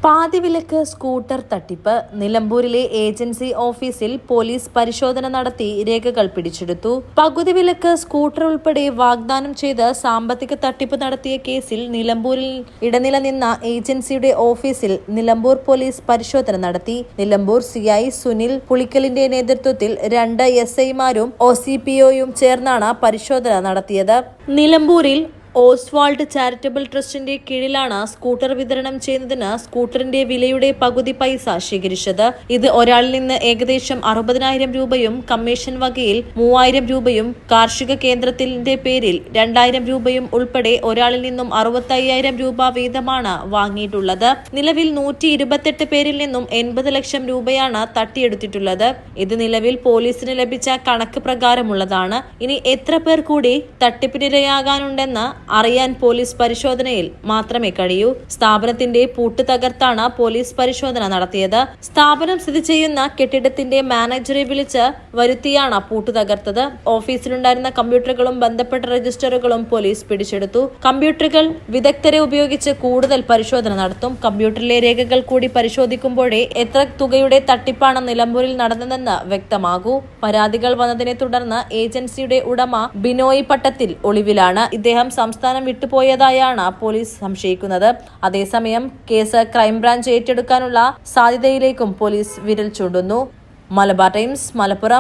പാതിവിലക്ക് scooter തട്ടിപ്പ്. നിലമ്പൂരിലെ agency ഓഫീസിൽ പോലീസ് പരിശോധന നടത്തി രേഖകൾ പിടിച്ചെടുത്തു. പകുതി വിലക്ക് സ്കൂട്ടർ ഉൾപ്പെടെ വാഗ്ദാനം ചെയ്ത് സാമ്പത്തിക തട്ടിപ്പ് നടത്തിയ കേസിൽ നിലമ്പൂരിൽ ഇടനില നിന്ന ഏജൻസിയുടെ ഓഫീസിൽ നിലമ്പൂർ പോലീസ് പരിശോധന നടത്തി. നിലമ്പൂർ സിഐ സുനിൽ പുളിക്കലിന്റെ നേതൃത്വത്തിൽ 2 SI-മാരും OCPOയും ചേർന്നാണ് പരിശോധന നടത്തിയത്. നിലമ്പൂരിൽ ഓസ്വാൾഡ് ചാരിറ്റബിൾ ട്രസ്റ്റിന്റെ കീഴിലാണ് സ്കൂട്ടർ വിതരണം ചെയ്യുന്നതിന് സ്കൂട്ടറിന്റെ വിലയുടെ പകുതി പൈസ ശേഖരിച്ചത്. ഇത് ഒരാളിൽ നിന്ന് ഏകദേശം 60,000 രൂപയും കമ്മീഷൻ വകയിൽ 3,000 രൂപയും കാർഷിക കേന്ദ്രത്തിന്റെ പേരിൽ 2,000 രൂപയും ഉൾപ്പെടെ ഒരാളിൽ നിന്നും 65,000 രൂപ വീതമാണ് വാങ്ങിയിട്ടുള്ളത്. നിലവിൽ 128 പേരിൽ നിന്നും 80 ലക്ഷം രൂപയാണ് തട്ടിയെടുത്തിട്ടുള്ളത്. ഇത് നിലവിൽ പോലീസിന് ലഭിച്ച കണക്ക് പ്രകാരമുള്ളതാണ്. ഇനി എത്ര പേർ കൂടി തട്ടിപ്പിനിരയാകാനുണ്ടെന്ന് അറിയാൻ പോലീസ് പരിശോധനയിൽ മാത്രമേ കഴിയൂ. സ്ഥാപനത്തിന്റെ പൂട്ട് തകർത്താണ് പോലീസ് പരിശോധന നടത്തിയത്. സ്ഥാപനം സ്ഥിതി ചെയ്യുന്ന കെട്ടിടത്തിന്റെ മാനേജറെ വിളിച്ച് വരുത്തിയാണ് പൂട്ട് തകർത്തത്. ഓഫീസിലുണ്ടായിരുന്ന കമ്പ്യൂട്ടറുകളും ബന്ധപ്പെട്ട രജിസ്റ്ററുകളും പോലീസ് പിടിച്ചെടുത്തു. കമ്പ്യൂട്ടറുകൾ വിദഗ്ധരെ ഉപയോഗിച്ച് കൂടുതൽ പരിശോധന നടത്തും. കമ്പ്യൂട്ടറിലെ രേഖകൾ കൂടി പരിശോധിക്കുമ്പോഴേ എത്ര തുകയുടെ തട്ടിപ്പാണ് നിലമ്പൂരിൽ നടന്നതെന്ന് വ്യക്തമാകൂ. പരാതികൾ വന്നതിനെ തുടർന്ന് ഏജൻസിയുടെ ഉടമ ബിനോയ് പട്ടത്തിൽ ഒളിവിലാണ്. ഇദ്ദേഹം സംസ്ഥാനം വിട്ടുപോയതായാണ് പോലീസ് സംശയിക്കുന്നത്. അതേസമയം കേസ് ക്രൈംബ്രാഞ്ച് ഏറ്റെടുക്കാനുള്ള സാധ്യതയിലേക്കും പോലീസ് വിരൽ ചൂണ്ടുന്നു. മലബാർ ടൈംസ്, മലപ്പുറം.